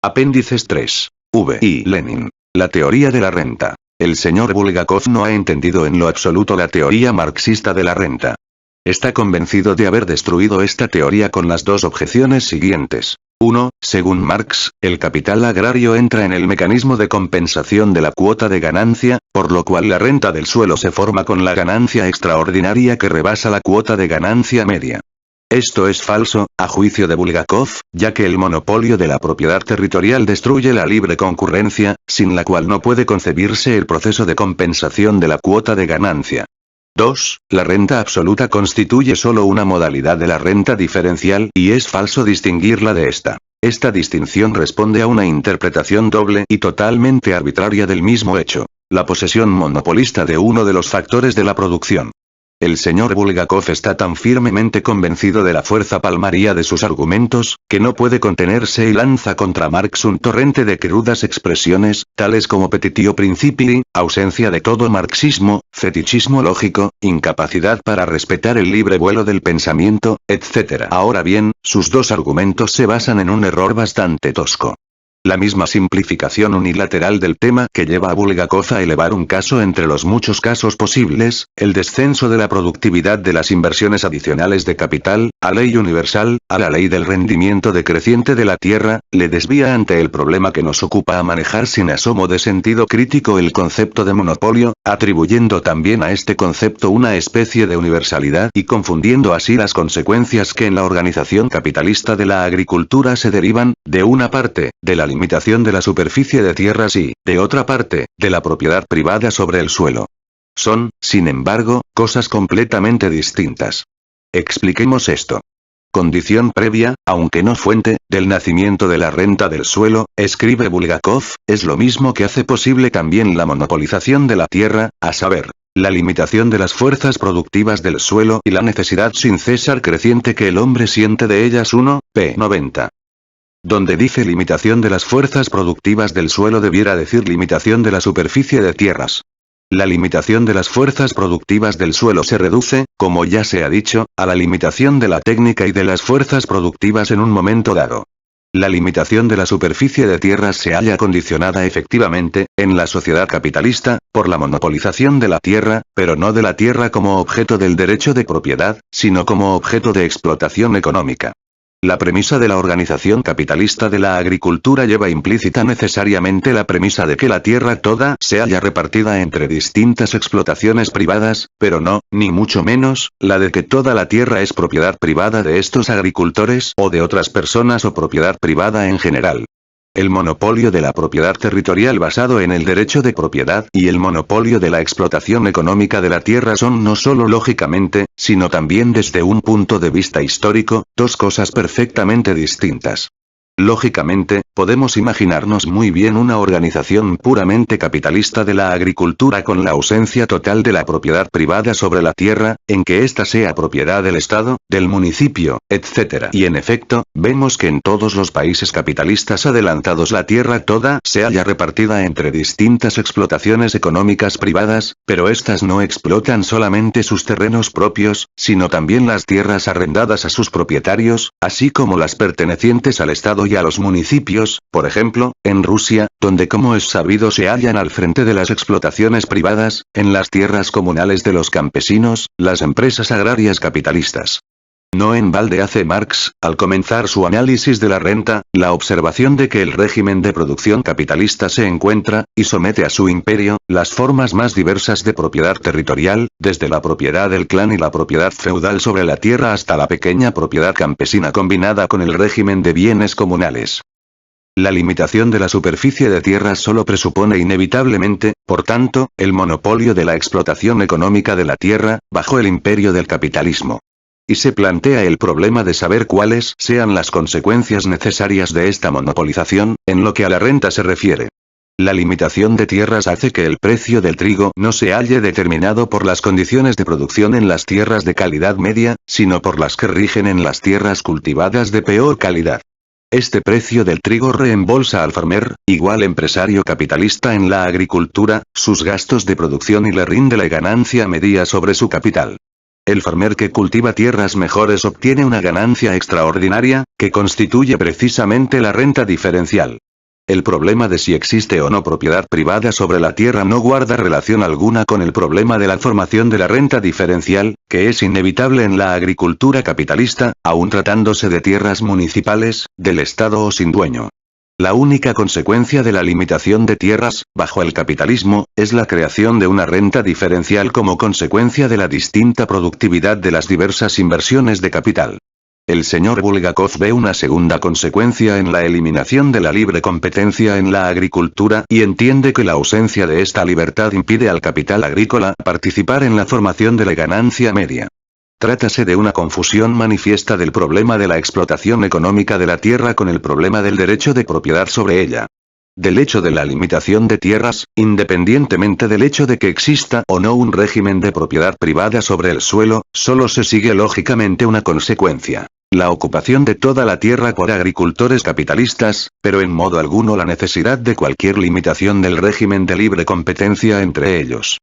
Apéndices 3. V. y Lenin. La teoría de la renta. El señor Bulgakov no ha entendido en lo absoluto la teoría marxista de la renta. Está convencido de haber destruido esta teoría con las dos objeciones siguientes. 1. Según Marx, el capital agrario entra en el mecanismo de compensación de la cuota de ganancia, por lo cual la renta del suelo se forma con la ganancia extraordinaria que rebasa la cuota de ganancia media. Esto es falso, a juicio de Bulgakov, ya que el monopolio de la propiedad territorial destruye la libre concurrencia, sin la cual no puede concebirse el proceso de compensación de la cuota de ganancia. 2. La renta absoluta constituye solo una modalidad de la renta diferencial y es falso distinguirla de esta. Esta distinción responde a una interpretación doble y totalmente arbitraria del mismo hecho, la posesión monopolista de uno de los factores de la producción. El señor Bulgakov está tan firmemente convencido de la fuerza palmaria de sus argumentos, que no puede contenerse y lanza contra Marx un torrente de crudas expresiones, tales como petitio principii, ausencia de todo marxismo, fetichismo lógico, incapacidad para respetar el libre vuelo del pensamiento, etc. Ahora bien, sus dos argumentos se basan en un error bastante tosco. La misma simplificación unilateral del tema que lleva a Bulgakov a elevar un caso entre los muchos casos posibles, el descenso de la productividad de las inversiones adicionales de capital, a ley universal, a la ley del rendimiento decreciente de la tierra, le desvía ante el problema que nos ocupa a manejar sin asomo de sentido crítico el concepto de monopolio, atribuyendo también a este concepto una especie de universalidad y confundiendo así las consecuencias que en la organización capitalista de la agricultura se derivan, de una parte, de la limitación de la superficie de tierras y, de otra parte, de la propiedad privada sobre el suelo. Son, sin embargo, cosas completamente distintas. Expliquemos esto. Condición previa, aunque no fuente, del nacimiento de la renta del suelo, escribe Bulgakov, es lo mismo que hace posible también la monopolización de la tierra, a saber, la limitación de las fuerzas productivas del suelo y la necesidad sin cesar creciente que el hombre siente de ellas. 1. p. 90. Donde dice limitación de las fuerzas productivas del suelo debiera decir limitación de la superficie de tierras. La limitación de las fuerzas productivas del suelo se reduce, como ya se ha dicho, a la limitación de la técnica y de las fuerzas productivas en un momento dado. La limitación de la superficie de tierras se halla condicionada efectivamente, en la sociedad capitalista, por la monopolización de la tierra, pero no de la tierra como objeto del derecho de propiedad, sino como objeto de explotación económica. La premisa de la organización capitalista de la agricultura lleva implícita necesariamente la premisa de que la tierra toda se halla repartida entre distintas explotaciones privadas, pero no, ni mucho menos, la de que toda la tierra es propiedad privada de estos agricultores o de otras personas o propiedad privada en general. El monopolio de la propiedad territorial basado en el derecho de propiedad y el monopolio de la explotación económica de la tierra son no solo lógicamente, sino también desde un punto de vista histórico, dos cosas perfectamente distintas. Lógicamente, podemos imaginarnos muy bien una organización puramente capitalista de la agricultura con la ausencia total de la propiedad privada sobre la tierra, en que ésta sea propiedad del Estado, del municipio, etc. Y en efecto, vemos que en todos los países capitalistas adelantados la tierra toda se halla repartida entre distintas explotaciones económicas privadas, pero éstas no explotan solamente sus terrenos propios, sino también las tierras arrendadas a sus propietarios, así como las pertenecientes al Estado y a los municipios, por ejemplo, en Rusia, donde como es sabido se hallan al frente de las explotaciones privadas, en las tierras comunales de los campesinos, las empresas agrarias capitalistas. No en balde hace Marx, al comenzar su análisis de la renta, la observación de que el régimen de producción capitalista se encuentra, y somete a su imperio, las formas más diversas de propiedad territorial, desde la propiedad del clan y la propiedad feudal sobre la tierra hasta la pequeña propiedad campesina combinada con el régimen de bienes comunales. La limitación de la superficie de tierras solo presupone inevitablemente, por tanto, el monopolio de la explotación económica de la tierra, bajo el imperio del capitalismo. Y se plantea el problema de saber cuáles sean las consecuencias necesarias de esta monopolización, en lo que a la renta se refiere. La limitación de tierras hace que el precio del trigo no se halle determinado por las condiciones de producción en las tierras de calidad media, sino por las que rigen en las tierras cultivadas de peor calidad. Este precio del trigo reembolsa al farmer, igual empresario capitalista en la agricultura, sus gastos de producción y le rinde la ganancia media sobre su capital. El farmer que cultiva tierras mejores obtiene una ganancia extraordinaria, que constituye precisamente la renta diferencial. El problema de si existe o no propiedad privada sobre la tierra no guarda relación alguna con el problema de la formación de la renta diferencial, que es inevitable en la agricultura capitalista, aun tratándose de tierras municipales, del Estado o sin dueño. La única consecuencia de la limitación de tierras, bajo el capitalismo, es la creación de una renta diferencial como consecuencia de la distinta productividad de las diversas inversiones de capital. El señor Bulgakov ve una segunda consecuencia en la eliminación de la libre competencia en la agricultura y entiende que la ausencia de esta libertad impide al capital agrícola participar en la formación de la ganancia media. Trátase de una confusión manifiesta del problema de la explotación económica de la tierra con el problema del derecho de propiedad sobre ella. Del hecho de la limitación de tierras, independientemente del hecho de que exista o no un régimen de propiedad privada sobre el suelo, solo se sigue lógicamente una consecuencia. La ocupación de toda la tierra por agricultores capitalistas, pero en modo alguno la necesidad de cualquier limitación del régimen de libre competencia entre ellos.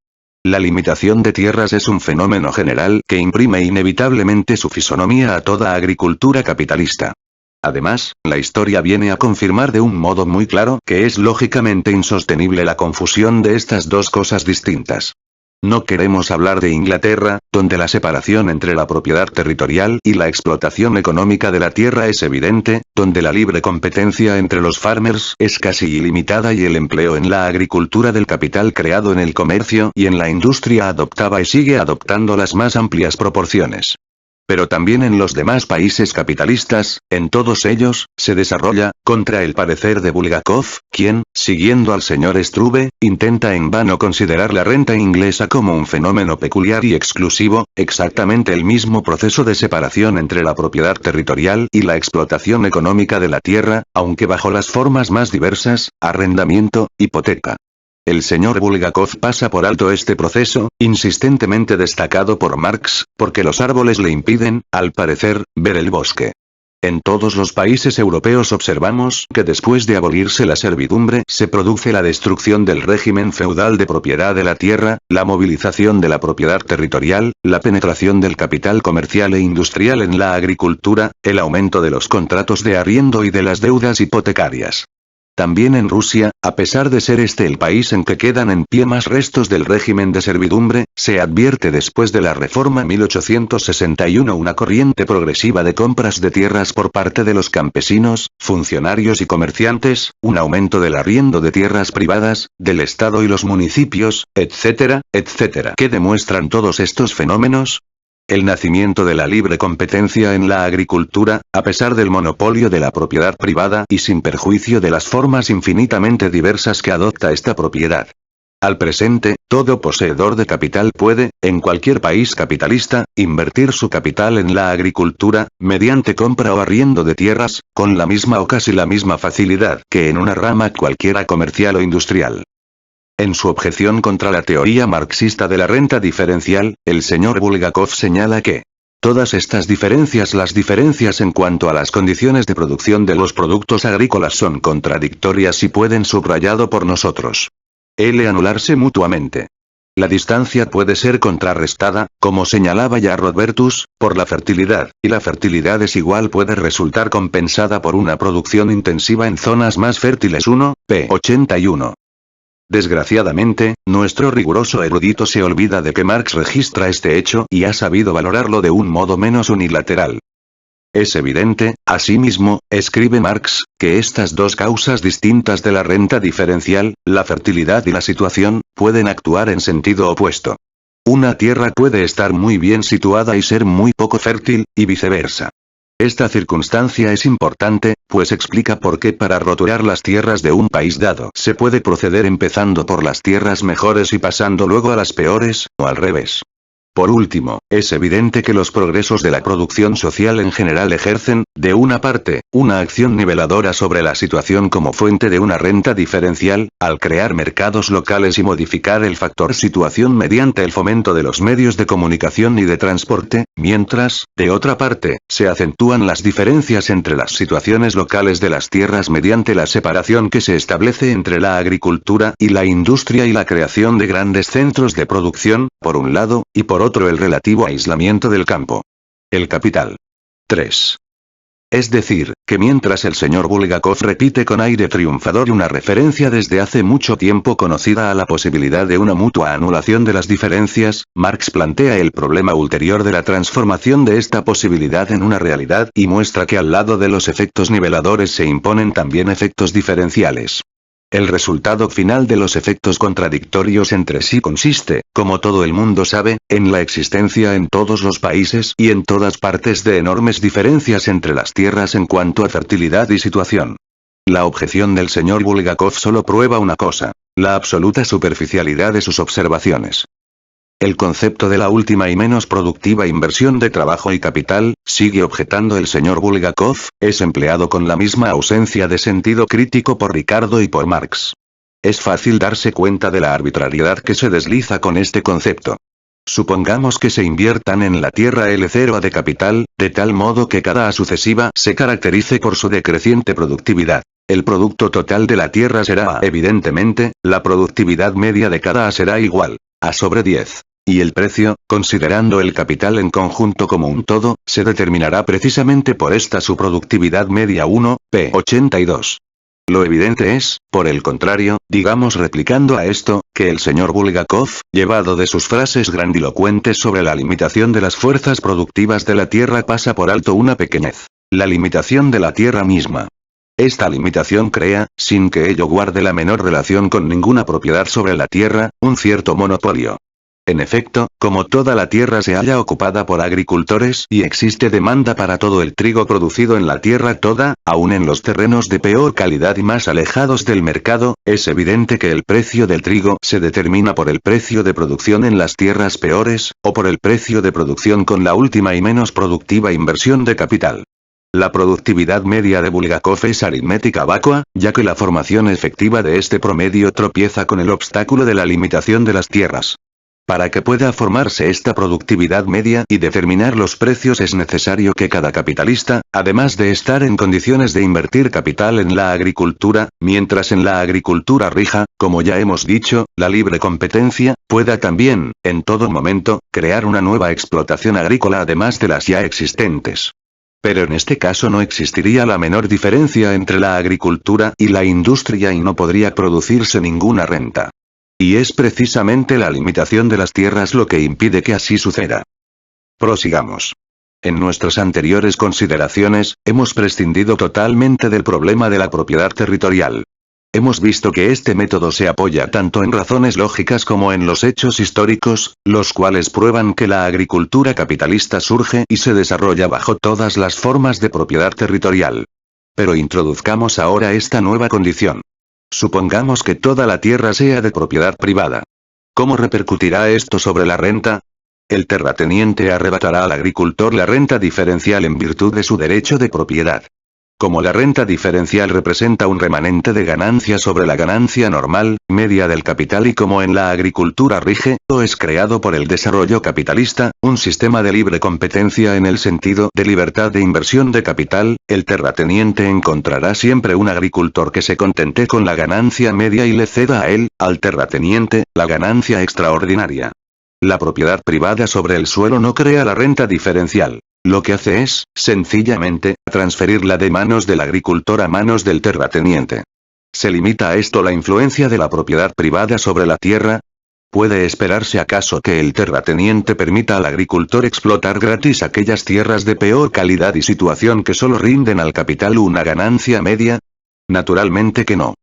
La limitación de tierras es un fenómeno general que imprime inevitablemente su fisonomía a toda agricultura capitalista. Además, la historia viene a confirmar de un modo muy claro que es lógicamente insostenible la confusión de estas dos cosas distintas. No queremos hablar de Inglaterra, donde la separación entre la propiedad territorial y la explotación económica de la tierra es evidente, donde la libre competencia entre los farmers es casi ilimitada y el empleo en la agricultura del capital creado en el comercio y en la industria adoptaba y sigue adoptando las más amplias proporciones. Pero también en los demás países capitalistas, en todos ellos, se desarrolla, contra el parecer de Bulgakov, quien, siguiendo al señor Struve, intenta en vano considerar la renta inglesa como un fenómeno peculiar y exclusivo, exactamente el mismo proceso de separación entre la propiedad territorial y la explotación económica de la tierra, aunque bajo las formas más diversas, arrendamiento, hipoteca. El señor Bulgakov pasa por alto este proceso, insistentemente destacado por Marx, porque los árboles le impiden, al parecer, ver el bosque. En todos los países europeos observamos que después de abolirse la servidumbre se produce la destrucción del régimen feudal de propiedad de la tierra, la movilización de la propiedad territorial, la penetración del capital comercial e industrial en la agricultura, el aumento de los contratos de arriendo y de las deudas hipotecarias. También en Rusia, a pesar de ser este el país en que quedan en pie más restos del régimen de servidumbre, se advierte después de la reforma 1861 una corriente progresiva de compras de tierras por parte de los campesinos, funcionarios y comerciantes, un aumento del arriendo de tierras privadas, del Estado y los municipios, etcétera, etcétera. ¿Qué demuestran todos estos fenómenos? El nacimiento de la libre competencia en la agricultura, a pesar del monopolio de la propiedad privada y sin perjuicio de las formas infinitamente diversas que adopta esta propiedad. Al presente, todo poseedor de capital puede, en cualquier país capitalista, invertir su capital en la agricultura, mediante compra o arriendo de tierras, con la misma o casi la misma facilidad que en una rama cualquiera comercial o industrial. En su objeción contra la teoría marxista de la renta diferencial, el señor Bulgakov señala que todas estas diferencias, las diferencias en cuanto a las condiciones de producción de los productos agrícolas son contradictorias y pueden subrayado por nosotros. Anularse mutuamente. La distancia puede ser contrarrestada, como señalaba ya Robertus, por la fertilidad, y la fertilidad desigual puede resultar compensada por una producción intensiva en zonas más fértiles. 1, p. 81. Desgraciadamente, nuestro riguroso erudito se olvida de que Marx registra este hecho y ha sabido valorarlo de un modo menos unilateral. Es evidente, asimismo, escribe Marx, que estas dos causas distintas de la renta diferencial, la fertilidad y la situación, pueden actuar en sentido opuesto. Una tierra puede estar muy bien situada y ser muy poco fértil, y viceversa. Esta circunstancia es importante, pues explica por qué para roturar las tierras de un país dado se puede proceder empezando por las tierras mejores y pasando luego a las peores, o al revés. Por último, es evidente que los progresos de la producción social en general ejercen, de una parte, una acción niveladora sobre la situación como fuente de una renta diferencial, al crear mercados locales y modificar el factor situación mediante el fomento de los medios de comunicación y de transporte, mientras, de otra parte, se acentúan las diferencias entre las situaciones locales de las tierras mediante la separación que se establece entre la agricultura y la industria y la creación de grandes centros de producción, por un lado, y por otro el relativo aislamiento del campo. El capital. 3. Es decir, que mientras el señor Bulgakov repite con aire triunfador una referencia desde hace mucho tiempo conocida a la posibilidad de una mutua anulación de las diferencias, Marx plantea el problema ulterior de la transformación de esta posibilidad en una realidad y muestra que al lado de los efectos niveladores se imponen también efectos diferenciales. El resultado final de los efectos contradictorios entre sí consiste, como todo el mundo sabe, en la existencia en todos los países y en todas partes de enormes diferencias entre las tierras en cuanto a fertilidad y situación. La objeción del señor Bulgakov solo prueba una cosa: la absoluta superficialidad de sus observaciones. El concepto de la última y menos productiva inversión de trabajo y capital, sigue objetando el señor Bulgakov, es empleado con la misma ausencia de sentido crítico por Ricardo y por Marx. Es fácil darse cuenta de la arbitrariedad que se desliza con este concepto. Supongamos que se inviertan en la tierra L0 A de capital, de tal modo que cada A sucesiva se caracterice por su decreciente productividad. El producto total de la tierra será A. Evidentemente, la productividad media de cada A será igual a sobre 10. Y el precio, considerando el capital en conjunto como un todo, se determinará precisamente por esta su productividad media 1, p. 82. Lo evidente es, por el contrario, digamos replicando a esto, que el señor Bulgakov, llevado de sus frases grandilocuentes sobre la limitación de las fuerzas productivas de la tierra, pasa por alto una pequeñez: la limitación de la tierra misma. Esta limitación crea, sin que ello guarde la menor relación con ninguna propiedad sobre la tierra, un cierto monopolio. En efecto, como toda la tierra se halla ocupada por agricultores y existe demanda para todo el trigo producido en la tierra toda, aun en los terrenos de peor calidad y más alejados del mercado, es evidente que el precio del trigo se determina por el precio de producción en las tierras peores, o por el precio de producción con la última y menos productiva inversión de capital. La productividad media de Bulgakov es aritmética vacua, ya que la formación efectiva de este promedio tropieza con el obstáculo de la limitación de las tierras. Para que pueda formarse esta productividad media y determinar los precios es necesario que cada capitalista, además de estar en condiciones de invertir capital en la agricultura, mientras en la agricultura rija, como ya hemos dicho, la libre competencia, pueda también, en todo momento, crear una nueva explotación agrícola además de las ya existentes. Pero en este caso no existiría la menor diferencia entre la agricultura y la industria y no podría producirse ninguna renta. Y es precisamente la limitación de las tierras lo que impide que así suceda. Prosigamos. En nuestras anteriores consideraciones, hemos prescindido totalmente del problema de la propiedad territorial. Hemos visto que este método se apoya tanto en razones lógicas como en los hechos históricos, los cuales prueban que la agricultura capitalista surge y se desarrolla bajo todas las formas de propiedad territorial. Pero introduzcamos ahora esta nueva condición. Supongamos que toda la tierra sea de propiedad privada. ¿Cómo repercutirá esto sobre la renta? El terrateniente arrebatará al agricultor la renta diferencial en virtud de su derecho de propiedad. Como la renta diferencial representa un remanente de ganancia sobre la ganancia normal, media del capital y como en la agricultura rige, o es creado por el desarrollo capitalista, un sistema de libre competencia en el sentido de libertad de inversión de capital, el terrateniente encontrará siempre un agricultor que se contente con la ganancia media y le ceda a él, al terrateniente, la ganancia extraordinaria. La propiedad privada sobre el suelo no crea la renta diferencial. Lo que hace es, sencillamente, transferirla de manos del agricultor a manos del terrateniente. ¿Se limita a esto la influencia de la propiedad privada sobre la tierra? ¿Puede esperarse acaso que el terrateniente permita al agricultor explotar gratis aquellas tierras de peor calidad y situación que solo rinden al capital una ganancia media? Naturalmente que no.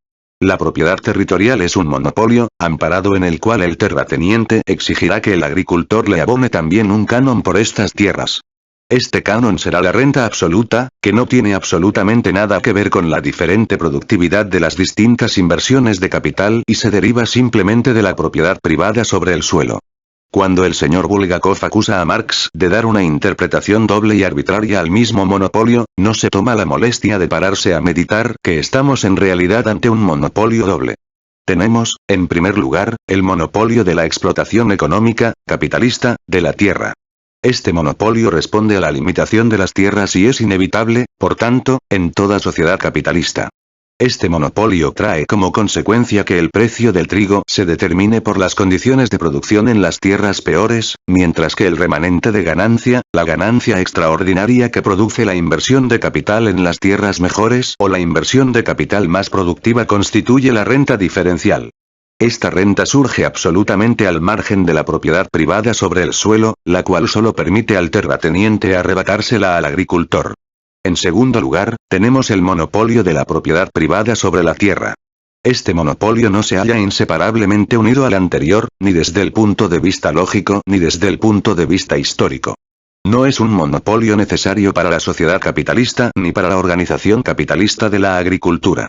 La propiedad territorial es un monopolio, amparado en el cual el terrateniente exigirá que el agricultor le abone también un canon por estas tierras. Este canon será la renta absoluta, que no tiene absolutamente nada que ver con la diferente productividad de las distintas inversiones de capital y se deriva simplemente de la propiedad privada sobre el suelo. Cuando el señor Bulgakov acusa a Marx de dar una interpretación doble y arbitraria al mismo monopolio, no se toma la molestia de pararse a meditar que estamos en realidad ante un monopolio doble. Tenemos, en primer lugar, el monopolio de la explotación económica, capitalista, de la tierra. Este monopolio responde a la limitación de las tierras y es inevitable, por tanto, en toda sociedad capitalista. Este monopolio trae como consecuencia que el precio del trigo se determine por las condiciones de producción en las tierras peores, mientras que el remanente de ganancia, la ganancia extraordinaria que produce la inversión de capital en las tierras mejores o la inversión de capital más productiva constituye la renta diferencial. Esta renta surge absolutamente al margen de la propiedad privada sobre el suelo, la cual solo permite al terrateniente arrebatársela al agricultor. En segundo lugar, tenemos el monopolio de la propiedad privada sobre la tierra. Este monopolio no se halla inseparablemente unido al anterior, ni desde el punto de vista lógico ni desde el punto de vista histórico. No es un monopolio necesario para la sociedad capitalista ni para la organización capitalista de la agricultura.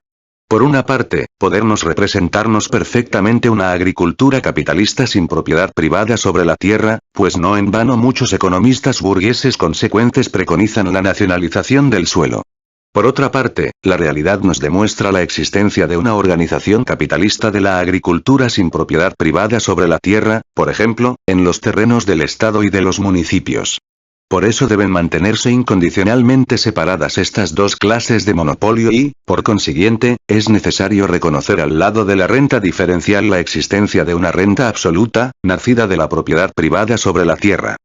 Por una parte, podemos representarnos perfectamente una agricultura capitalista sin propiedad privada sobre la tierra, pues no en vano muchos economistas burgueses consecuentes preconizan la nacionalización del suelo. Por otra parte, la realidad nos demuestra la existencia de una organización capitalista de la agricultura sin propiedad privada sobre la tierra, por ejemplo, en los terrenos del Estado y de los municipios. Por eso deben mantenerse incondicionalmente separadas estas dos clases de monopolio y, por consiguiente, es necesario reconocer al lado de la renta diferencial la existencia de una renta absoluta, nacida de la propiedad privada sobre la tierra.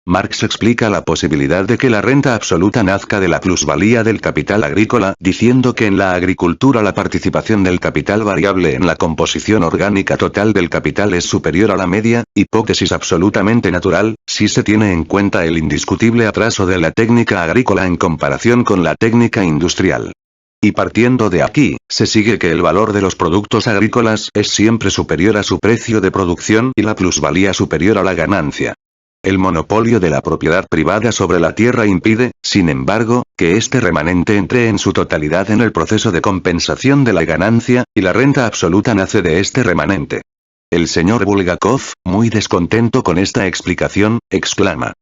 Marx explica la posibilidad de que la renta absoluta nazca de la plusvalía del capital agrícola, diciendo que en la agricultura la participación del capital variable en la composición orgánica total del capital es superior a la media, hipótesis absolutamente natural, si se tiene en cuenta el indiscutible atraso de la técnica agrícola en comparación con la técnica industrial. Y partiendo de aquí, se sigue que el valor de los productos agrícolas es siempre superior a su precio de producción y la plusvalía superior a la ganancia. El monopolio de la propiedad privada sobre la tierra impide, sin embargo, que este remanente entre en su totalidad en el proceso de compensación de la ganancia, y la renta absoluta nace de este remanente. El señor Bulgakov, muy descontento con esta explicación, exclama: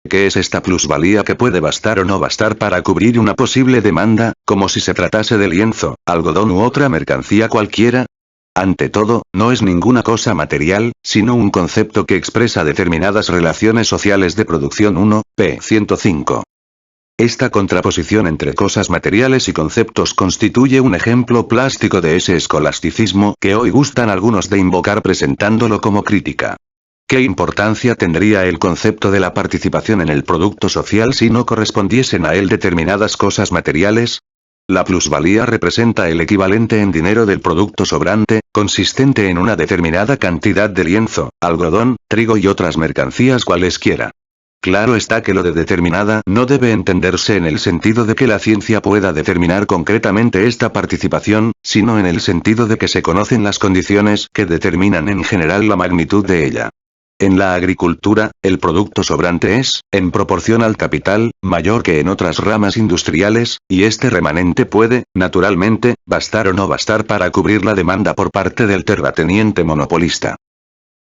¿qué es esta plusvalía que puede bastar o no bastar para cubrir una posible demanda, como si se tratase de lienzo, algodón u otra mercancía cualquiera? Ante todo, no es ninguna cosa material, sino un concepto que expresa determinadas relaciones sociales de producción. 1, p. 105. Esta contraposición entre cosas materiales y conceptos constituye un ejemplo plástico de ese escolasticismo que hoy gustan algunos de invocar presentándolo como crítica. ¿Qué importancia tendría el concepto de la participación en el producto social si no correspondiesen a él determinadas cosas materiales? La plusvalía representa el equivalente en dinero del producto sobrante, consistente en una determinada cantidad de lienzo, algodón, trigo y otras mercancías cualesquiera. Claro está que lo de determinada no debe entenderse en el sentido de que la ciencia pueda determinar concretamente esta participación, sino en el sentido de que se conocen las condiciones que determinan en general la magnitud de ella. En la agricultura, el producto sobrante es, en proporción al capital, mayor que en otras ramas industriales, y este remanente puede, naturalmente, bastar o no bastar para cubrir la demanda por parte del terrateniente monopolista.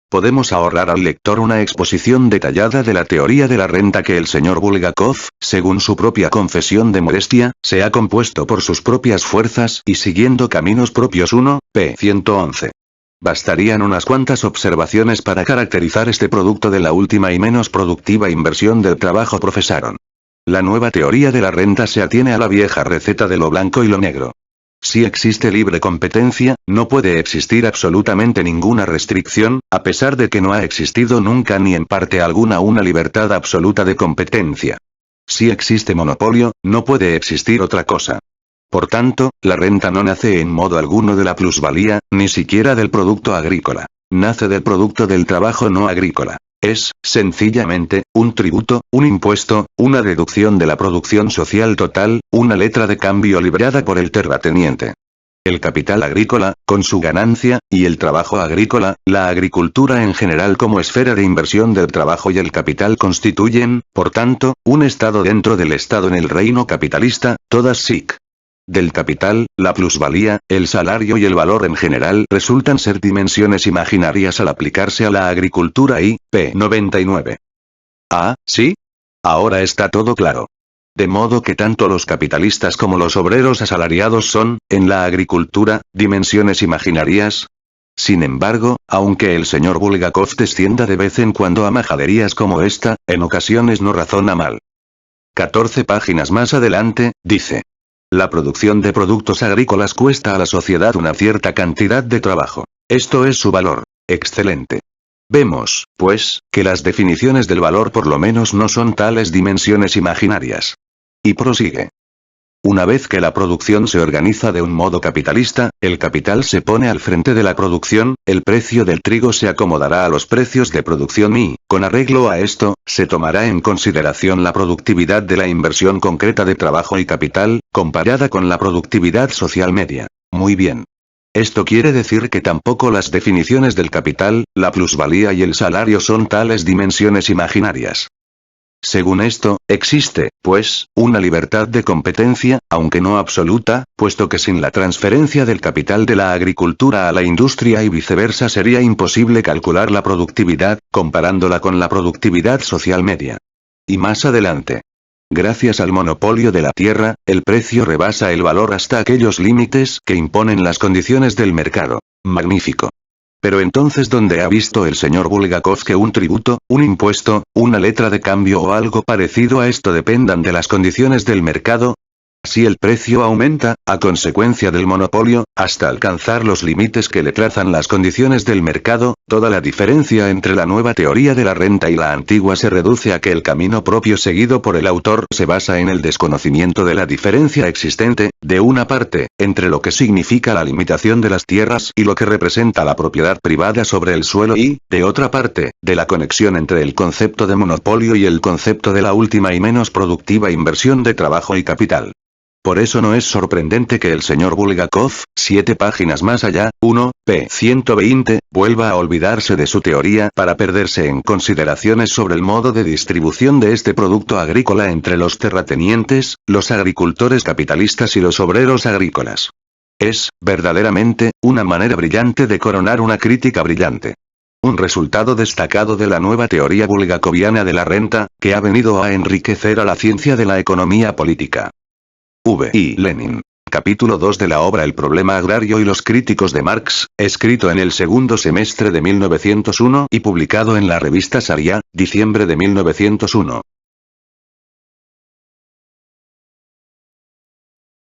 Podemos ahorrar al lector una exposición detallada de la teoría de la renta que el señor Bulgakov, según su propia confesión de modestia, se ha compuesto por sus propias fuerzas y siguiendo caminos propios. 1, p. 111. Bastarían unas cuantas observaciones para caracterizar este producto de la última y menos productiva inversión del trabajo. Profesaron. La nueva teoría de la renta se atiene a la vieja receta de lo blanco y lo negro. Si existe libre competencia, no puede existir absolutamente ninguna restricción, a pesar de que no ha existido nunca ni en parte alguna una libertad absoluta de competencia. Si existe monopolio, no puede existir otra cosa. Por tanto, la renta no nace en modo alguno de la plusvalía, ni siquiera del producto agrícola. Nace del producto del trabajo no agrícola. Es, sencillamente, un tributo, un impuesto, una deducción de la producción social total, una letra de cambio librada por el terrateniente. El capital agrícola, con su ganancia, y el trabajo agrícola, la agricultura en general como esfera de inversión del trabajo y el capital constituyen, por tanto, un Estado dentro del Estado en el reino capitalista, todas SIC. Del capital, la plusvalía, el salario y el valor en general resultan ser dimensiones imaginarias al aplicarse a la agricultura y, p. 99. Ah, ¿sí? Ahora está todo claro. De modo que tanto los capitalistas como los obreros asalariados son, en la agricultura, dimensiones imaginarias. Sin embargo, aunque el señor Bulgakov descienda de vez en cuando a majaderías como esta, en ocasiones no razona mal. 14 páginas más adelante, dice. La producción de productos agrícolas cuesta a la sociedad una cierta cantidad de trabajo. Esto es su valor. Excelente. Vemos, pues, que las definiciones del valor por lo menos no son tales dimensiones imaginarias. Y prosigue. Una vez que la producción se organiza de un modo capitalista, el capital se pone al frente de la producción, el precio del trigo se acomodará a los precios de producción y, con arreglo a esto, se tomará en consideración la productividad de la inversión concreta de trabajo y capital, comparada con la productividad social media. Muy bien. Esto quiere decir que tampoco las definiciones del capital, la plusvalía y el salario son tales dimensiones imaginarias. Según esto, existe, pues, una libertad de competencia, aunque no absoluta, puesto que sin la transferencia del capital de la agricultura a la industria y viceversa sería imposible calcular la productividad, comparándola con la productividad social media. Y más adelante. Gracias al monopolio de la tierra, el precio rebasa el valor hasta aquellos límites que imponen las condiciones del mercado. Magnífico. Pero entonces, ¿dónde ha visto el señor Bulgakov que un tributo, un impuesto, una letra de cambio o algo parecido a esto dependan de las condiciones del mercado? Si el precio aumenta, a consecuencia del monopolio, hasta alcanzar los límites que le trazan las condiciones del mercado, toda la diferencia entre la nueva teoría de la renta y la antigua se reduce a que el camino propio seguido por el autor se basa en el desconocimiento de la diferencia existente, de una parte, entre lo que significa la limitación de las tierras y lo que representa la propiedad privada sobre el suelo y, de otra parte, de la conexión entre el concepto de monopolio y el concepto de la última y menos productiva inversión de trabajo y capital. Por eso no es sorprendente que el señor Bulgakov, 7 páginas más allá, 1, p. 120, vuelva a olvidarse de su teoría para perderse en consideraciones sobre el modo de distribución de este producto agrícola entre los terratenientes, los agricultores capitalistas y los obreros agrícolas. Es, verdaderamente, una manera brillante de coronar una crítica brillante. Un resultado destacado de la nueva teoría bulgakoviana de la renta, que ha venido a enriquecer a la ciencia de la economía política. V. I. Lenin. Capítulo 2 de la obra El problema agrario y los críticos de Marx, escrito en el segundo semestre de 1901 y publicado en la revista Saria, diciembre de 1901.